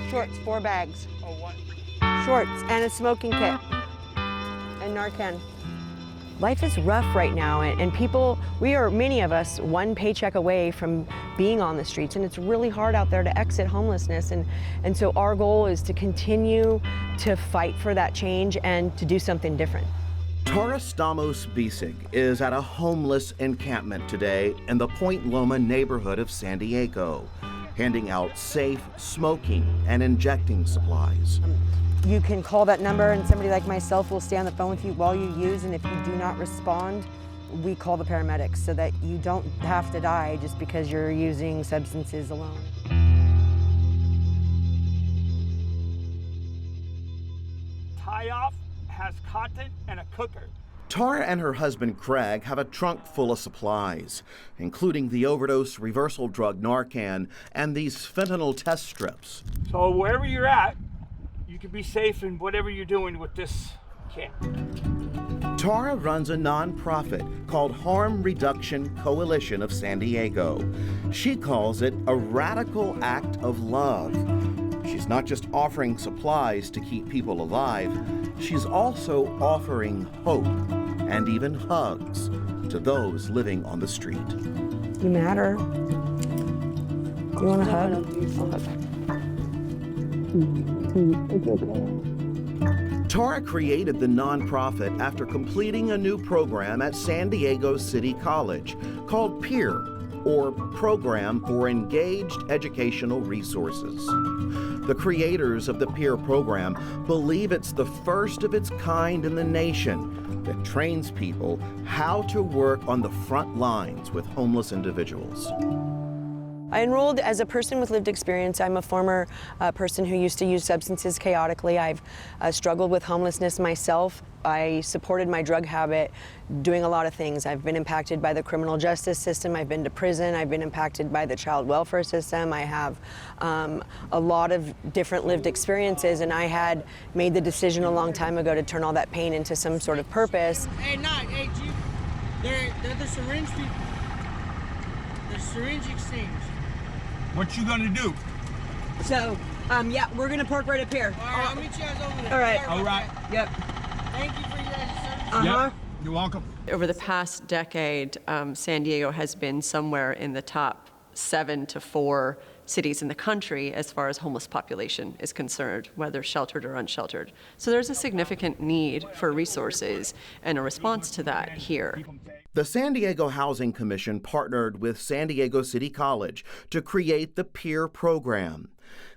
Shorts, 4 bags. Oh, what? Shorts and a smoking kit and Narcan. Life is rough right now, and people, many of us, one paycheck away from being on the streets, and it's really hard out there to exit homelessness, and so our goal is to continue to fight for that change and to do something different. Tara Stamos-Bisig is at a homeless encampment today in the Point Loma neighborhood of San Diego, handing out safe smoking and injecting supplies. You can call that number and somebody like myself will stay on the phone with you while you use, and if you do not respond, we call the paramedics so that you don't have to die just because you're using substances alone. Tie off has cotton and a cooker. Tara and her husband Craig have a trunk full of supplies, including the overdose reversal drug Narcan and these fentanyl test strips. So wherever you're at, you can be safe in whatever you're doing with this kit. Tara runs a nonprofit called Harm Reduction Coalition of San Diego. She calls it a radical act of love. She's not just offering supplies to keep people alive, she's also offering hope and even hugs to those living on the street. You matter. You want a hug? I'll hug. Tara created the nonprofit after completing a new program at San Diego City College called PEER, or Program for Engaged Educational Resources. The creators of the PEER program believe it's the first of its kind in the nation that trains people how to work on the front lines with homeless individuals. I enrolled as a person with lived experience. I'm a former person who used to use substances chaotically. I've struggled with homelessness myself. I supported my drug habit doing a lot of things. I've been impacted by the criminal justice system. I've been to prison. I've been impacted by the child welfare system. I have a lot of different lived experiences, and I had made the decision a long time ago to turn all that pain into some sort of purpose. Hey, hey, Chief. They're the syringe people. The syringe exchange. What you gonna do? So, yeah, we're gonna park right up here. All right, I'll meet you guys over there. All right. All right. Yep. Thank you for your guys' service. Yep. You're welcome. Over the past decade, San Diego has been somewhere in the top 7 to 4 cities in the country as far as homeless population is concerned, whether sheltered or unsheltered. So there's a significant need for resources and a response to that here. The San Diego Housing Commission partnered with San Diego City College to create the PEER program.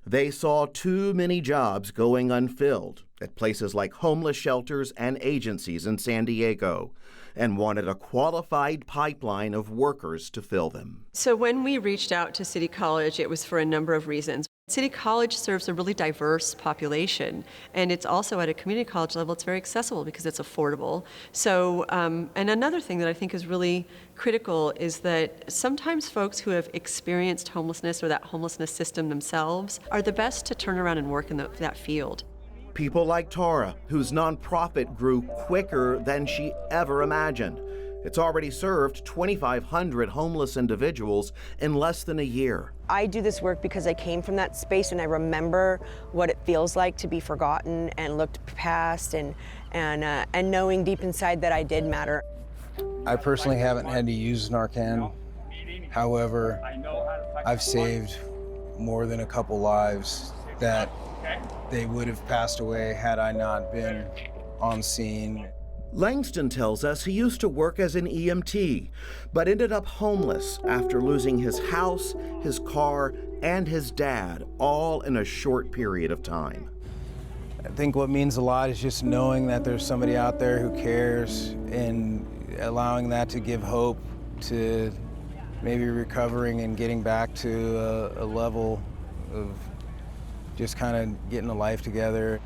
They saw too many jobs going unfilled at places like homeless shelters and agencies in San Diego, and wanted a qualified pipeline of workers to fill them. So when we reached out to City College, it was for a number of reasons. City College serves a really diverse population, and it's also at a community college level, it's very accessible because it's affordable. So, and another thing that I think is really critical is that sometimes folks who have experienced homelessness or that homelessness system themselves are the best to turn around and work in that field. People like Tara, whose nonprofit grew quicker than she ever imagined. It's already served 2,500 homeless individuals in less than a year. I do this work because I came from that space and I remember what it feels like to be forgotten and looked past, and knowing deep inside that I did matter. I personally haven't had to use Narcan. However, I've saved more than a couple lives that they would have passed away had I not been on scene. Langston tells us he used to work as an EMT, but ended up homeless after losing his house, his car, and his dad, all in a short period of time. I think what means a lot is just knowing that there's somebody out there who cares, and allowing that to give hope to maybe recovering and getting back to a level of just kind of getting a life together.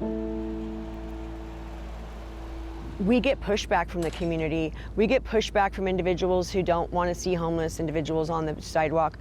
We get pushback from the community. We get pushback from individuals who don't want to see homeless individuals on the sidewalk,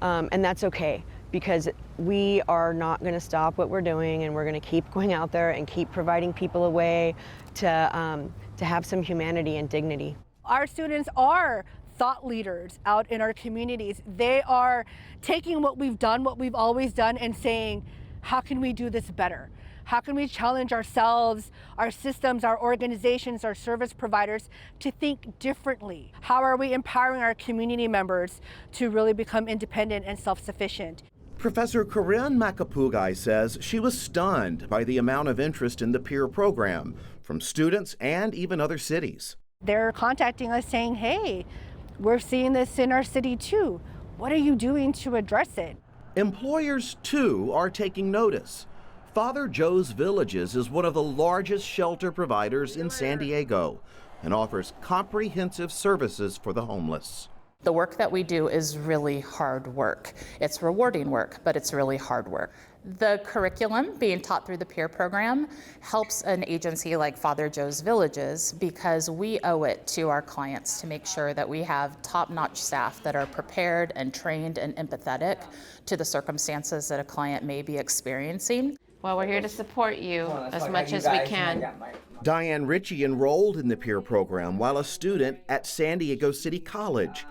and that's okay, because we are not going to stop what we're doing, and we're going to keep going out there and keep providing people a way to have some humanity and dignity. Our students are thought leaders out in our communities. They are taking what we've done, what we've always done, and saying, how can we do this better? How can we challenge ourselves, our systems, our organizations, our service providers to think differently? How are we empowering our community members to really become independent and self-sufficient? Professor Corinne Macapugai says she was stunned by the amount of interest in the peer program from students and even other cities. They're contacting us saying, hey, we're seeing this in our city too. What are you doing to address it? Employers, too, are taking notice. Father Joe's Villages is one of the largest shelter providers in San Diego and offers comprehensive services for the homeless. The work that we do is really hard work. It's rewarding work, but it's really hard work. The curriculum being taught through the peer program helps an agency like Father Joe's Villages because we owe it to our clients to make sure that we have top-notch staff that are prepared and trained and empathetic to the circumstances that a client may be experiencing. Well, we're here to support you as much as we can. Diane Ritchie enrolled in the peer program while a student at San Diego City College.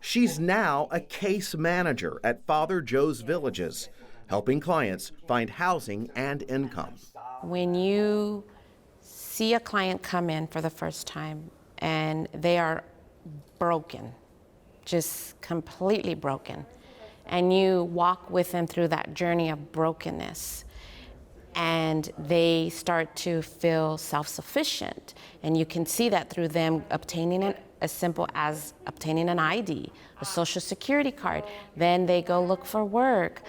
She's now a case manager at Father Joe's Villages, helping clients find housing and income. When you see a client come in for the first time and they are broken, just completely broken, and you walk with them through that journey of brokenness, and they start to feel self-sufficient, and you can see that through them obtaining as simple as obtaining an ID, a social security card. Then they go look for work.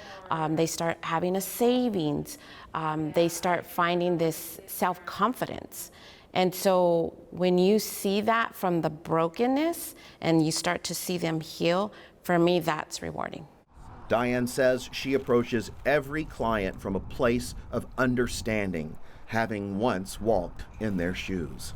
They start having a savings. They start finding this self-confidence. And so when you see that from the brokenness and you start to see them heal, for me, that's rewarding. Diane says she approaches every client from a place of understanding, having once walked in their shoes.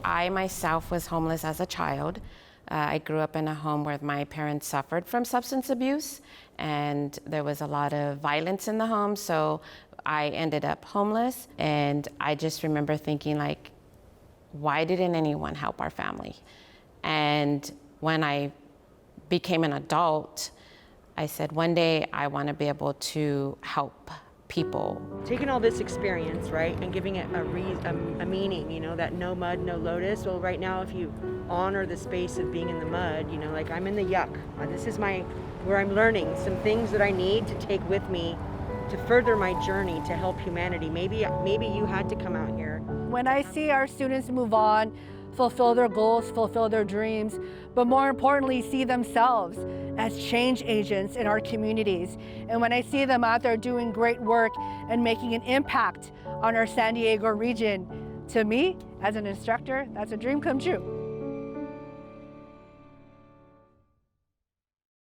I myself was homeless as a child. I grew up in a home where my parents suffered from substance abuse, and there was a lot of violence in the home, so I ended up homeless. And I just remember thinking, like, why didn't anyone help our family? And when I became an adult, I said, one day I want to be able to help people. Taking all this experience, right, and giving it a meaning, you know, that no mud, no lotus. Well, right now, if you honor the space of being in the mud, you know, like I'm in the yuck. This is where I'm learning some things that I need to take with me to further my journey to help humanity. Maybe you had to come out here. When I see our students move on, fulfill their goals, fulfill their dreams, but more importantly, see themselves as change agents in our communities. And when I see them out there doing great work and making an impact on our San Diego region, to me, as an instructor, that's a dream come true.